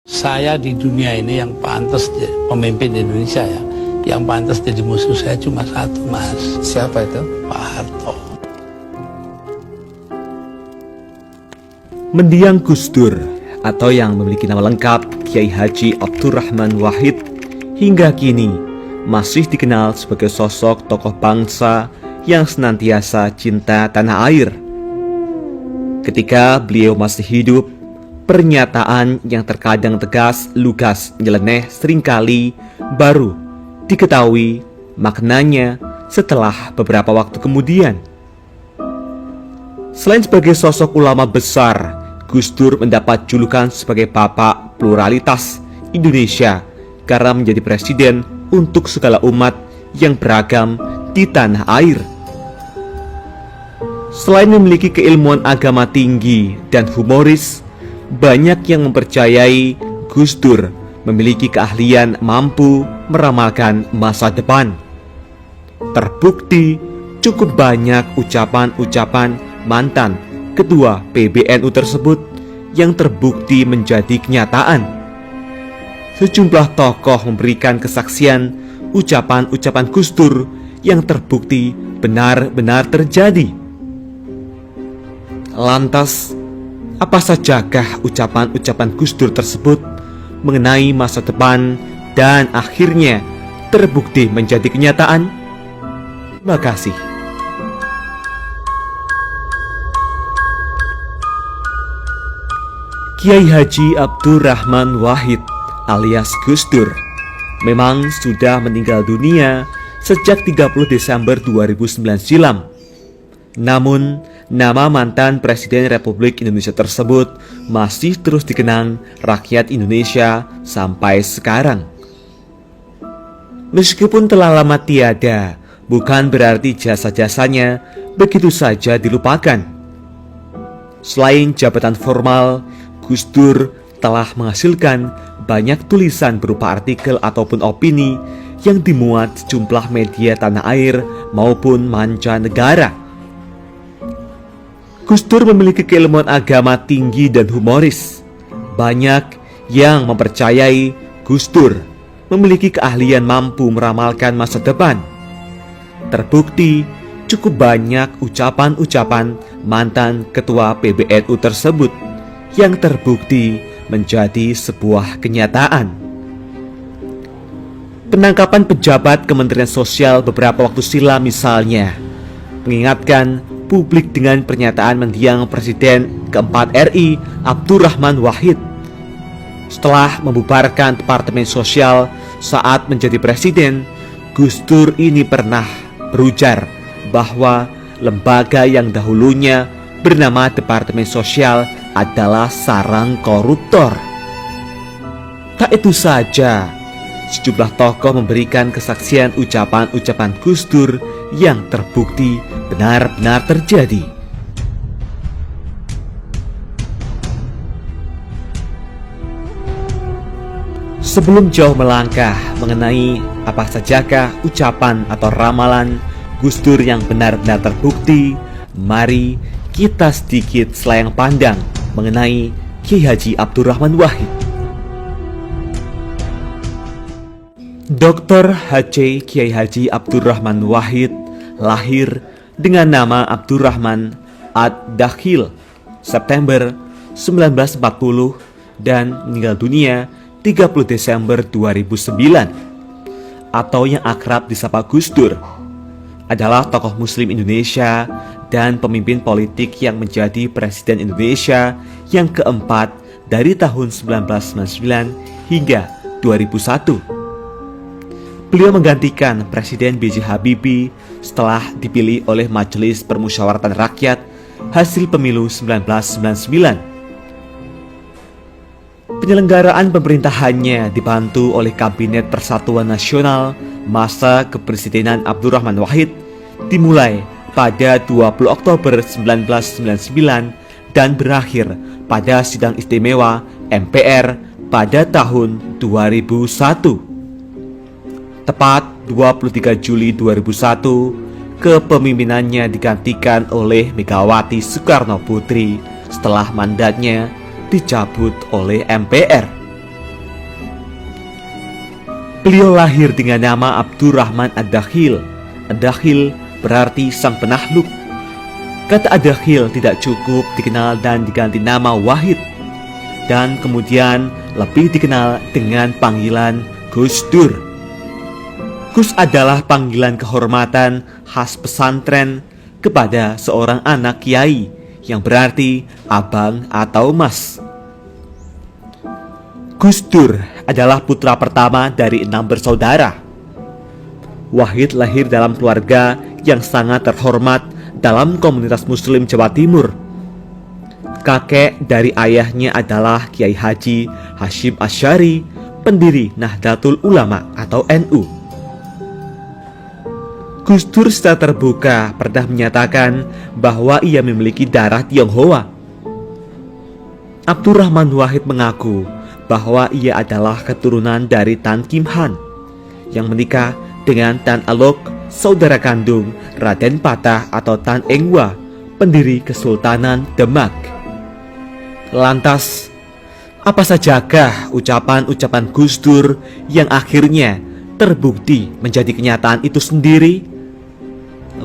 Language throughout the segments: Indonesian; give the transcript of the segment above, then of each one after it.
Saya di dunia ini yang pantas pemimpin Indonesia ya, yang pantas jadi musuh saya cuma satu, Mas. Siapa itu? Pak Harto. Mendiang Gus Dur atau yang memiliki nama lengkap Kiai Haji Abdurrahman Wahid hingga kini masih dikenal sebagai sosok tokoh bangsa yang senantiasa cinta tanah air. Ketika beliau masih hidup, pernyataan yang terkadang tegas, lugas, nyeleneh seringkali baru diketahui maknanya setelah beberapa waktu kemudian. Selain sebagai sosok ulama besar, Gus Dur mendapat julukan sebagai Bapak Pluralitas Indonesia karena menjadi presiden untuk segala umat yang beragam di tanah air. Selain memiliki keilmuan agama tinggi dan humoris, banyak yang mempercayai Gus Dur memiliki keahlian mampu meramalkan masa depan. Terbukti cukup banyak ucapan-ucapan mantan ketua PBNU tersebut yang terbukti menjadi kenyataan. Sejumlah tokoh memberikan kesaksian ucapan-ucapan Gus Dur yang terbukti benar-benar terjadi. Lantas, apa sajakah ucapan-ucapan Gus Dur tersebut mengenai masa depan dan akhirnya terbukti menjadi kenyataan? Terima kasih. Kiai Haji Abdurrahman Wahid alias Gus Dur memang sudah meninggal dunia sejak 30 Desember 2009 silam. Namun, nama mantan Presiden Republik Indonesia tersebut masih terus dikenang rakyat Indonesia sampai sekarang. Meskipun telah lama tiada, bukan berarti jasa-jasanya begitu saja dilupakan. Selain jabatan formal, Gus Dur telah menghasilkan banyak tulisan berupa artikel ataupun opini yang dimuat sejumlah media tanah air maupun mancanegara. Gus Dur memiliki keilmuan agama tinggi dan humoris. Banyak yang mempercayai Gus Dur memiliki keahlian mampu meramalkan masa depan. Terbukti cukup banyak ucapan-ucapan mantan ketua PBNU tersebut yang terbukti menjadi sebuah kenyataan. Penangkapan pejabat Kementerian Sosial beberapa waktu silam misalnya mengingatkan publik dengan pernyataan mendiang Presiden keempat RI Abdurrahman Wahid. Setelah membubarkan Departemen Sosial saat menjadi presiden, Gus Dur ini pernah berujar bahwa lembaga yang dahulunya bernama Departemen Sosial adalah sarang koruptor. Tak itu saja, sejumlah tokoh memberikan kesaksian ucapan-ucapan Gus Dur yang terbukti benar-benar terjadi. Sebelum jauh melangkah mengenai apa sajakah ucapan atau ramalan Gus Dur yang benar-benar terbukti, mari kita sedikit selayang pandang mengenai Kiai Haji Abdurrahman Wahid. Dr. H.C. Kiai Haji Abdurrahman Wahid lahir dengan nama Abdurrahman Ad-Dakhil September 1940 dan meninggal dunia 30 Desember 2009 atau yang akrab disapa Gus Dur. Adalah tokoh muslim Indonesia dan pemimpin politik yang menjadi Presiden Indonesia yang keempat dari tahun 1999 hingga 2001. Beliau menggantikan Presiden B.J. Habibie setelah dipilih oleh Majelis Permusyawaratan Rakyat hasil pemilu 1999. Penyelenggaraan pemerintahannya dibantu oleh Kabinet Persatuan Nasional masa kepresidenan Abdurrahman Wahid dimulai pada 20 Oktober 1999 dan berakhir pada sidang istimewa MPR pada tahun 2001. Tepat 23 Juli 2001, kepemimpinannya digantikan oleh Megawati Soekarno Putri setelah mandatnya dicabut oleh MPR. Beliau lahir dengan nama Abdurrahman Ad-Dakhil. Ad-Dakhil berarti sang penakluk. Kata Ad-Dakhil tidak cukup dikenal dan diganti nama Wahid, dan kemudian lebih dikenal dengan panggilan Gus Dur. Gus adalah panggilan kehormatan khas pesantren kepada seorang anak kiai, yang berarti abang atau mas. Gus Dur adalah putra pertama dari 6 bersaudara. Wahid lahir dalam keluarga yang sangat terhormat dalam komunitas Muslim Jawa Timur. Kakek dari ayahnya adalah Kiai Haji Hashim Asy'ari, pendiri Nahdlatul Ulama atau NU. Gus Dur secara terbuka pernah menyatakan bahwa ia memiliki darah Tionghoa. Abdurrahman Wahid mengaku bahwa ia adalah keturunan dari Tan Kim Han yang menikah dengan Tan Alok, saudara kandung Raden Patah atau Tan Engwa, pendiri Kesultanan Demak. Lantas, apa sajakah ucapan-ucapan Gus Dur yang akhirnya terbukti menjadi kenyataan itu sendiri?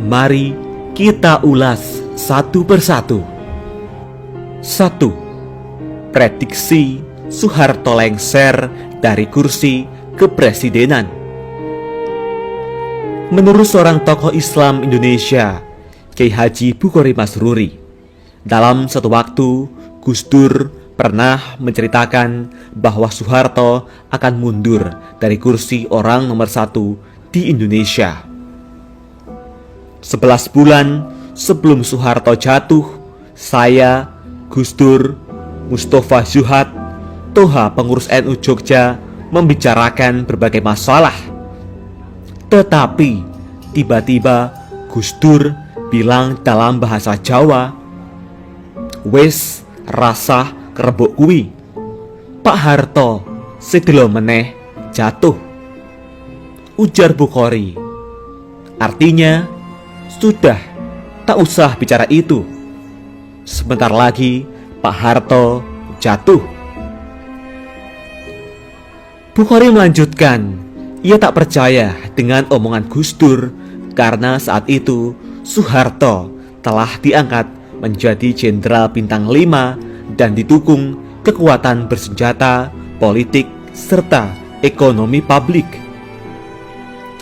Mari kita ulas satu persatu. 1. Prediksi Soeharto lengser dari kursi kepresidenan. Menurut seorang tokoh Islam Indonesia, Kiai Haji Bukhari Masruri, dalam satu waktu Gus Dur pernah menceritakan bahwa Soeharto akan mundur dari kursi orang nomor 1 di Indonesia. 11 bulan sebelum Soeharto jatuh, saya, Gus Dur, Mustafa Zuhad, Toha pengurus NU Jogja membicarakan berbagai masalah. Tetapi tiba-tiba Gus Dur bilang dalam bahasa Jawa, "Wes rasah kerebuk kuwi, Pak Harto sedelo meneh jatuh," ujar Bukhari. Artinya, sudah, tak usah bicara itu. Sebentar lagi Pak Harto jatuh. Bukhari melanjutkan, ia tak percaya dengan omongan Gus Dur karena saat itu Soeharto telah diangkat menjadi Jenderal Bintang 5 dan didukung kekuatan bersenjata, politik, serta ekonomi publik.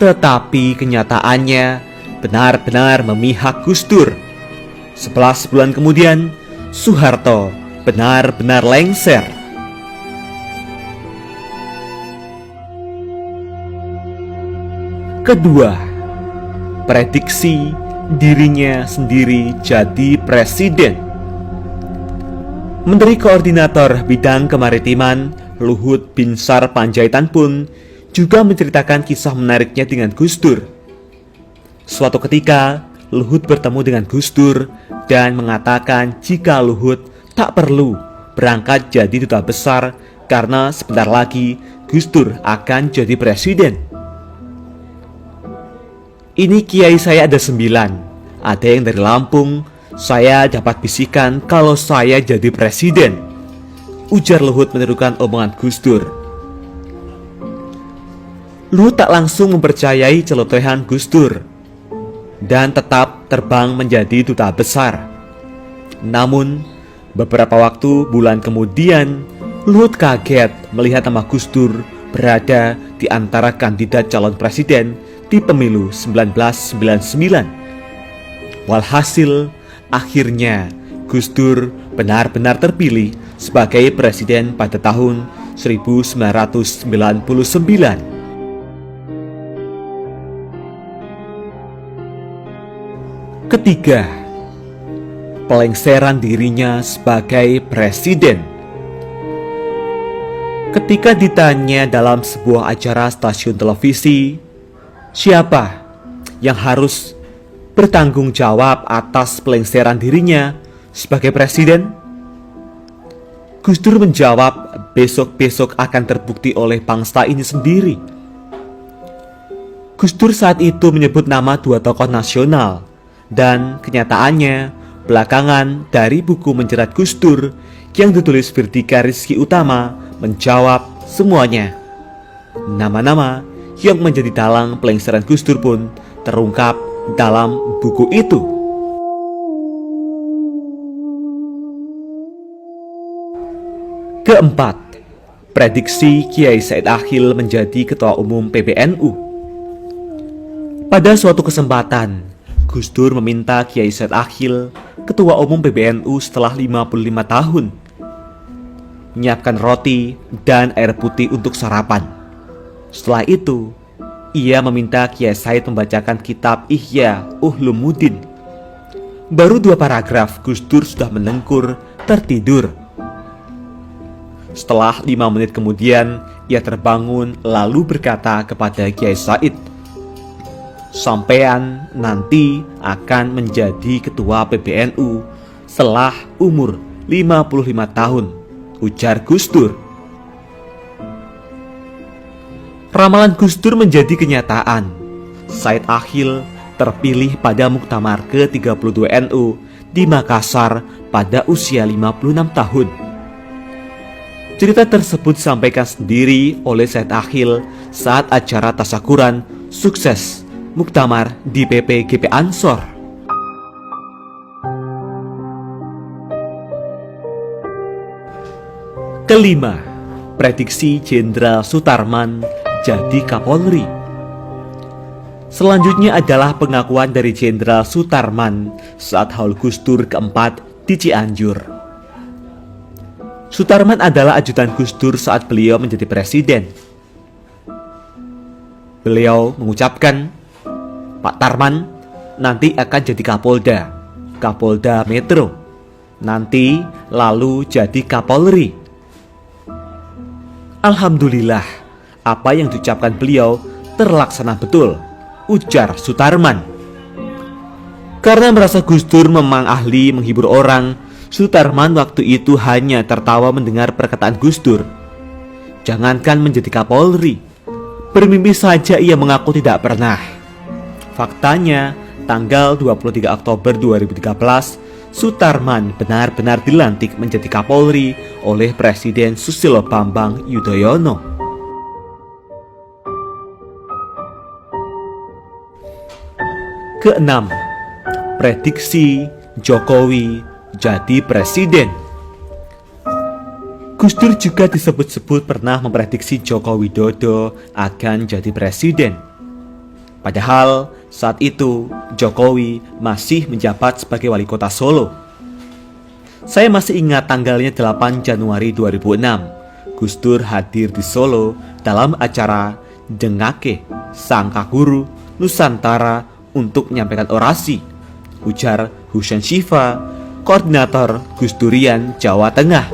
Tetapi kenyataannya benar-benar memihak Gus Dur. 11 bulan kemudian, Soeharto benar-benar lengser. Kedua, prediksi dirinya sendiri jadi presiden. Menteri Koordinator Bidang Kemaritiman Luhut Binsar Panjaitan pun juga menceritakan kisah menariknya dengan Gus Dur. Suatu ketika, Luhut bertemu dengan Gus Dur dan mengatakan jika Luhut tak perlu berangkat jadi duta besar karena sebentar lagi Gus Dur akan jadi presiden. "Ini kiai saya ada 9, ada yang dari Lampung. Saya dapat bisikan kalau saya jadi presiden," ujar Luhut menirukan omongan Gus Dur. Luhut tak langsung mempercayai celotehan Gus Dur dan tetap terbang menjadi duta besar. Namun, beberapa bulan kemudian, Luhut kaget melihat nama Gus Dur berada di antara kandidat calon presiden di pemilu 1999. Walhasil, akhirnya Gus Dur benar-benar terpilih sebagai presiden pada tahun 1999. Ketiga, pelengseran dirinya sebagai presiden. Ketika ditanya dalam sebuah acara stasiun televisi, siapa yang harus bertanggung jawab atas pelengseran dirinya sebagai presiden? Gus Dur menjawab, besok-besok akan terbukti oleh bangsa ini sendiri. Gus Dur saat itu menyebut nama 2 tokoh nasional, dan kenyataannya belakangan dari buku menjerat Gus Dur yang ditulis Firdika Rizky Utama menjawab semuanya. Nama-nama yang menjadi dalang pelengseran Gus Dur pun terungkap dalam buku itu. Keempat, prediksi Kiai Said Akhil menjadi Ketua Umum PBNU. Pada suatu kesempatan, Gus Dur meminta Kiai Said Akhil, Ketua Umum PBNU setelah 55 tahun, menyiapkan roti dan air putih untuk sarapan. Setelah itu, ia meminta Kiai Said membacakan kitab Ihya Ulumuddin. Baru 2 paragraf, Gus Dur sudah menengkur, tertidur. Setelah 5 menit kemudian, ia terbangun lalu berkata kepada Kiai Said, "Sampean nanti akan menjadi ketua PBNU setelah umur 55 tahun, ujar Gus Dur. Ramalan Gus Dur menjadi kenyataan. Said Akhil terpilih pada Muktamar ke-32 NU di Makassar pada usia 56 tahun. Cerita tersebut disampaikan sendiri oleh Said Akhil saat acara tasyakuran sukses Muktamar di PPGP Ansor. Kelima, prediksi Jenderal Sutarman jadi Kapolri. Selanjutnya adalah pengakuan dari Jenderal Sutarman saat haul Gus Dur keempat di Cianjur. Sutarman adalah ajudan Gus Dur saat beliau menjadi presiden. Beliau mengucapkan, "Pak Tarman nanti akan jadi Kapolda Metro, nanti lalu jadi Kapolri." Alhamdulillah, apa yang diucapkan beliau terlaksana betul, ujar Sutarman. Karena merasa Gus Dur memang ahli menghibur orang, Sutarman waktu itu hanya tertawa mendengar perkataan Gus Dur. Jangankan menjadi Kapolri, bermimpi saja ia mengaku tidak pernah. Faktanya, tanggal 23 Oktober 2013, Sutarman benar-benar dilantik menjadi Kapolri oleh Presiden Susilo Bambang Yudhoyono. Keenam, prediksi Jokowi jadi presiden. Gus Dur juga disebut-sebut pernah memprediksi Joko Widodo akan jadi presiden. Padahal saat itu Jokowi masih menjabat sebagai wali kota Solo. Saya masih ingat tanggalnya 8 Januari 2006. Gus Dur hadir di Solo dalam acara Dengake Sangkaguru Nusantara untuk menyampaikan orasi, ujar Husain Syifa, koordinator Gus Durian Jawa Tengah.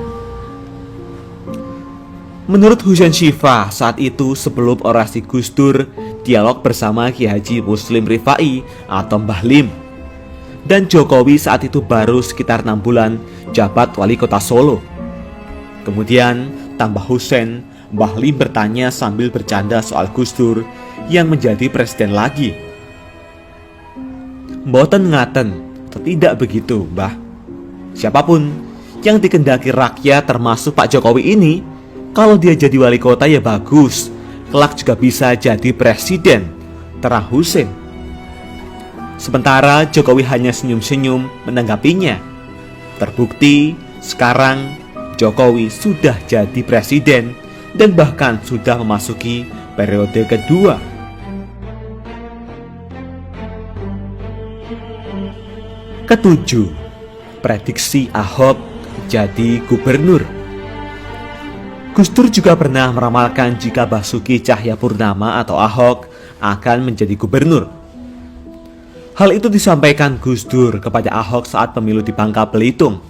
Menurut Husain Syifa, saat itu sebelum orasi Gus Dur, dialog bersama Kiai Haji Muslim Rifai atau Mbah Lim. Dan Jokowi saat itu baru sekitar 6 bulan jabat wali kota Solo. Kemudian tambah Husain, Mbah Lim bertanya sambil bercanda soal Gus Dur yang menjadi presiden lagi. Mboten ngaten, tidak begitu, Mbah. Siapapun yang dikendaki rakyat termasuk Pak Jokowi ini, kalau dia jadi wali kota ya bagus, kelak juga bisa jadi presiden, terang Husain. Sementara Jokowi hanya senyum-senyum menanggapinya. Terbukti sekarang Jokowi sudah jadi presiden dan bahkan sudah memasuki periode kedua. Ketujuh, prediksi Ahok jadi gubernur. Gus Dur juga pernah meramalkan jika Basuki Cahayapurnama atau Ahok akan menjadi gubernur. Hal itu disampaikan Gus Dur kepada Ahok saat pemilu di Bangka Belitung.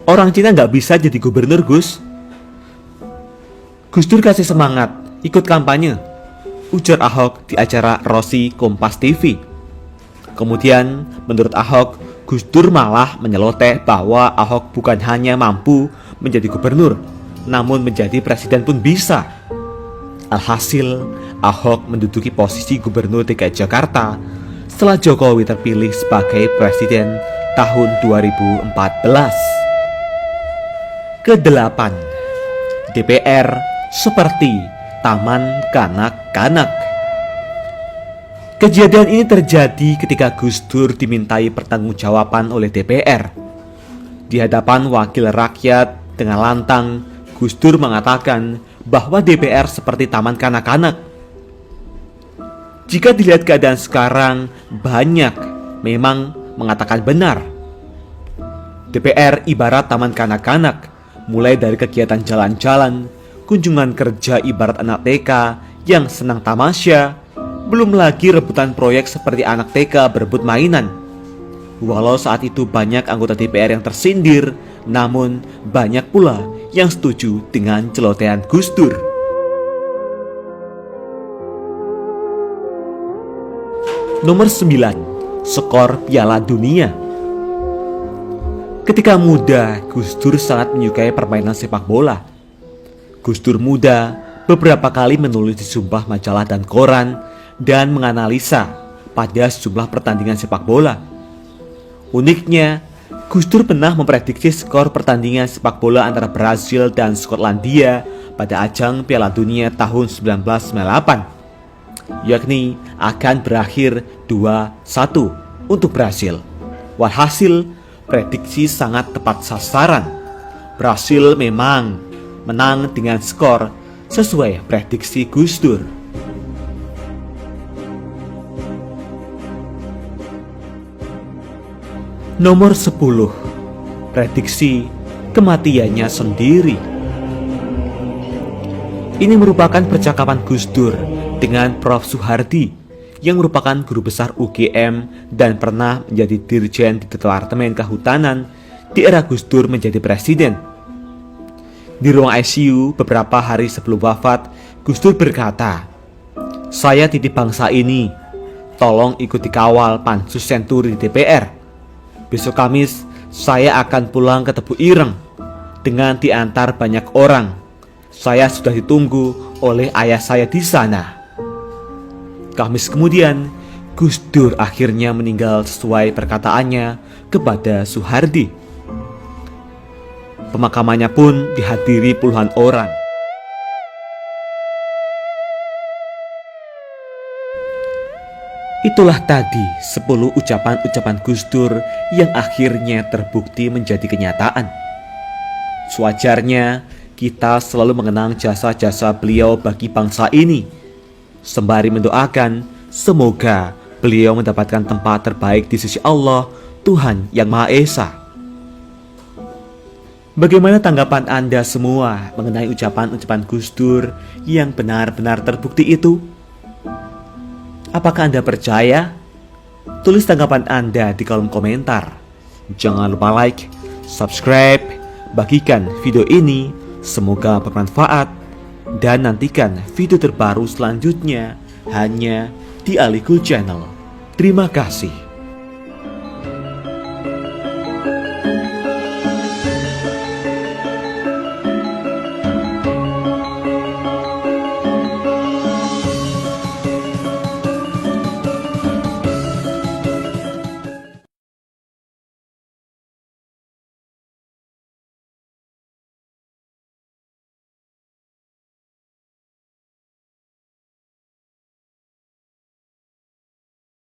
Orang Cina nggak bisa jadi gubernur, Gus. Gus Dur kasih semangat, ikut kampanye, ujar Ahok di acara Rosi Kompas TV. Kemudian, menurut Ahok, Gus Dur malah menyeloteh bahwa Ahok bukan hanya mampu menjadi gubernur, namun menjadi presiden pun bisa. Alhasil, Ahok menduduki posisi gubernur DKI Jakarta setelah Jokowi terpilih sebagai presiden tahun 2014. Kedelapan, DPR seperti Taman Kanak-Kanak. Kejadian ini terjadi ketika Gus Dur dimintai pertanggungjawaban oleh DPR. Di hadapan wakil rakyat dengan lantang, Gus Dur mengatakan bahwa DPR seperti taman kanak-kanak. Jika dilihat keadaan sekarang, banyak memang mengatakan benar. DPR ibarat taman kanak-kanak, mulai dari kegiatan jalan-jalan, kunjungan kerja ibarat anak TK yang senang tamasya, belum lagi rebutan proyek seperti anak TK berebut mainan. Walau saat itu banyak anggota DPR yang tersindir, namun banyak pula yang setuju dengan celotehan Gus Dur. Nomor 9. Skor Piala Dunia. Ketika muda, Gus Dur sangat menyukai permainan sepak bola. Gus Dur muda beberapa kali menulis di sumpah majalah dan koran dan menganalisa pada sejumlah pertandingan sepak bola. Uniknya, Gus Dur pernah memprediksi skor pertandingan sepak bola antara Brasil dan Skotlandia pada ajang Piala Dunia tahun 1998, yakni akan berakhir 2-1 untuk Brasil. Walhasil, prediksi sangat tepat sasaran. Brasil memang menang dengan skor sesuai prediksi Gus Dur. Nomor 10. Prediksi kematiannya sendiri. Ini merupakan percakapan Gus Dur dengan Prof. Soehardi yang merupakan guru besar UGM dan pernah menjadi dirjen di Departemen Kehutanan di era Gus Dur menjadi presiden. Di ruang ICU beberapa hari sebelum wafat, Gus Dur berkata, "Saya titip bangsa ini, tolong ikut dikawal Pansus Senturi di DPR. Besok Kamis, saya akan pulang ke Tebu Ireng dengan diantar banyak orang. Saya sudah ditunggu oleh ayah saya di sana." Kamis kemudian, Gus Dur akhirnya meninggal sesuai perkataannya kepada Soehardi. Pemakamannya pun dihadiri puluhan orang. Itulah tadi 10 ucapan-ucapan Gus Dur yang akhirnya terbukti menjadi kenyataan. Sewajarnya kita selalu mengenang jasa-jasa beliau bagi bangsa ini, sembari mendoakan semoga beliau mendapatkan tempat terbaik di sisi Allah, Tuhan Yang Maha Esa. Bagaimana tanggapan Anda semua mengenai ucapan-ucapan Gus Dur yang benar-benar terbukti itu? Apakah Anda percaya? Tulis tanggapan Anda di kolom komentar. Jangan lupa like, subscribe, bagikan video ini. Semoga bermanfaat. Dan nantikan video terbaru selanjutnya hanya di Alikul Channel. Terima kasih.